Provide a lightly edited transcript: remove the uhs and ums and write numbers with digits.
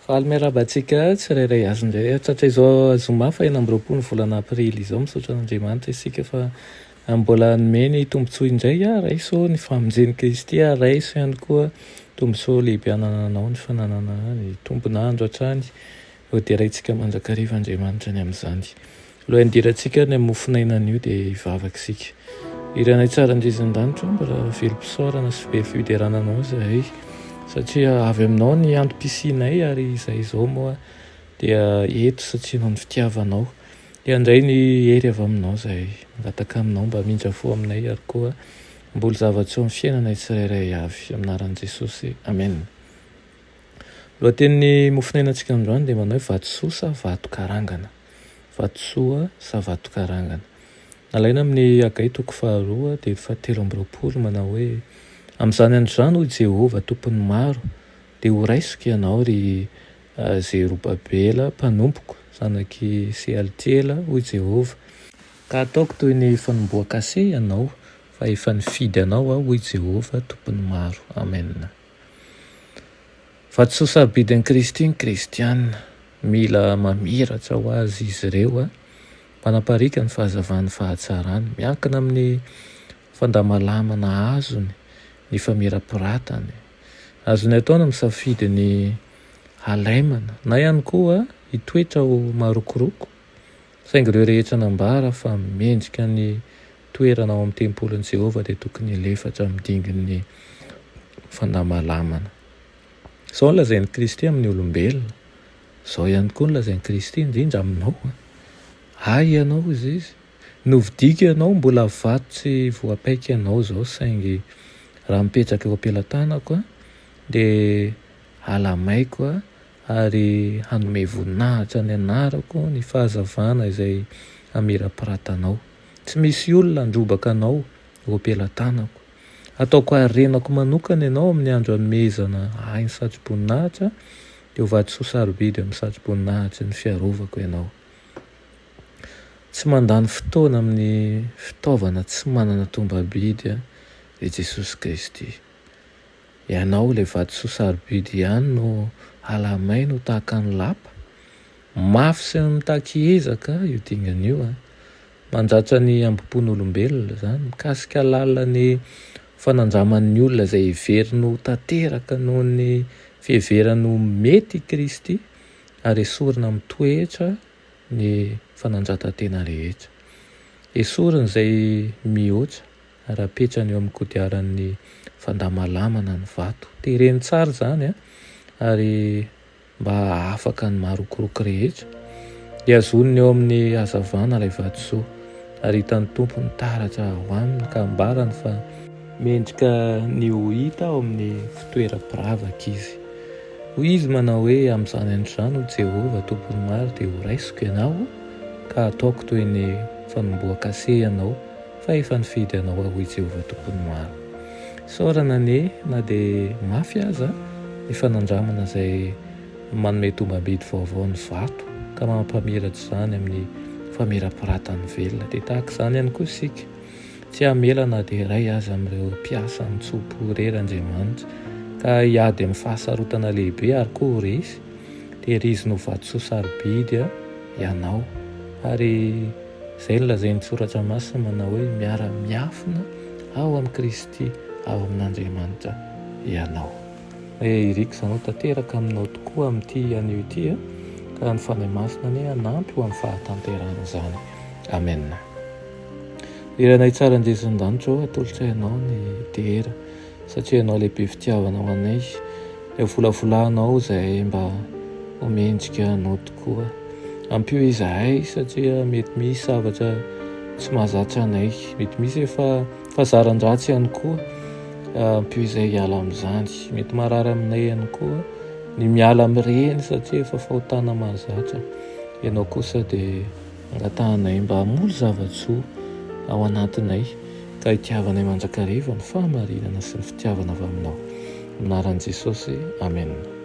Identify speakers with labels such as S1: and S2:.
S1: Faly miarabantsika tsirairay azy indray satria izao zoma fa 4 volana aprily izao misaotra an'Andriamanitra isika fa mbola nomeny tombontsoa indray raiso ny famonjeny Kristy raiso ihany koa tombontsoa lehibe anananao ny fananana ny tombonandro hatrany hoderaintsika manjakariva Andriamanitra ny amin'izany. Aloha indirantsika ny mofinainan'io dia hivavaka isika. Iranay tsara andrisan-danitra mbola velom-pisaorana sy be fiderananao zahay satria avy aminao ny antom-pisinay ary izay izao moa dia eto satria no ny fitiavanao dia andray ny hery avy aminao zahay mangataka aminao mba mindrafo aminay ary koa mbola zava-tsoa amin'ny fiainanay tsirairay avy aminaran'i Jesosy amen. Lohatenin'ny mofinainantsika androany dia manao hoe vatosoa sa vato karangana. Vatosoa sa vato karangana. Nalaina amin'ny Agay 2 dia 7:20 manao hoe amin'izany androany hoy Jehovah tompony maro dia ho raisiko ianao ry Zerobabela mpanompoko zanaky Sealtiela hoy Jehovah ka ataoko toy ny fanomboakase ianao fa efa nifidy anao hoy Jehovah tompony maro amen. Vatosoa sabidin'i Kristy ny kristianina mila mamiratra ho azy izy ireo manaparika ny fahazavan'ny fahatsarany miankina amin'ny fandamalamana azony ny famirapiratany azony ataona misafidy ny halaimana na ihany koa hitoetra ho marokoroko saingy ireo rehetra nambara fa mendrika ny toerana ao amin'ny tempolon'i Jehovah dia tokony hilefatra midingin'ny fandamalamana. Izao lazain'i Kristy amin'ny olombelona, izao ihany koa lazain'i Kristy indrindra aminao. Hay ianao izy novidika ianao mbola vato tsy voapaika ianao izao saingy raha mipetraka eo am-pelantanako dia halamaiko ary hanome voninahitra ny anarako ny fahazavana izay hamirapiratanao. Tsy misy olona handrobaka anao eo am-pelantanako. Ataoko harenako manokana ianao amin'ny andro hanomezana hainy satry-boninahitra dia ho vatosoa sarobidy amin'ny satry-boninahitra ny fiarovako ianao. Tsy mandany fotoana amin'ny fitaovana tsy manana tombabidy dia Jesosy Kristy. Ianao ilay vatosoa sarobidy ihany no halamaino tahaka ny lapa mafy sy mitaky ezaka io dingan'io manjatra ny ambom-pon'olombelona izany mikasika lalan'ny fanandraman'ny olona izay heverino tanteraka noho ny fiheverano mety Kristy ary esorina mitoetra ny fananjatan-tena rehetra. Esorina izay mihoatra ary apetrany eo amin'ny kodiaran'ny fandamalamana ny vato. Tereny tsara izany ary mba afaka ny marokoroko rehetra dia azoniny eo amin'ny hazavana ilay vatosoa ary hitan'ny tompony taratra ho aminy ka ambarany fa mendrika ny ho hita ao amin'ny fitoeram-piravaka izy. Hoy izy manao hoe amin'izany androizany ho Jehovah tompony maro dia ho raisiko ianao ka ataoko toy ny fanomboakase ianao fa efa nifidy ianao hoy Jehovah tompony maro. Saorana na dia mafy aza ny fanandramana izay manome tombabidy vaovao ny vato ka mampamiratra izany amin'ny famirapiratany velona dia tahaka izany ihany koa isika tsy hamela na dia iray aza amin'ireo mpiasa mitsopo irery Andriamanitra ka hiady amin'ny fahasarotana lehibe ary koa ho resy dia rizina ho vatosoa sarobidy ianao ary izay no lazain'ny soratra masina manao hoe miara-miafina ao amin'ny Kristy ao amin'Andriamanitra ianao. Iriko izany ho tanteraka aminao tokoa amin'ity anio ity ka ny fanahy masina ny hanampy ho amin'ny fahatanterana izany. Amen. Iranay tsara andrisan-danitra atolotra ianao ny dera satria ianao lehibe fitiavanao anay ilay volavolanao izay mba homendrika anao tokoa. Ampio izahay satria mety misy zavatra tsy mahazatra anay, mety misy efa fahazaran-dratsy ihany koa. Ampio izay hiala amin'izany, mety marary aminay ihany koa ny miala amin'ireny satria efa fahotana mahazatra. Ianao kosa dia angatahanay mba hamoly zava-tsoa ao anatinay ka hitiavanay mandrakariva ny fahamarinana sy ny fitiavana avy aminao. Anaran'i Jesosy, amen.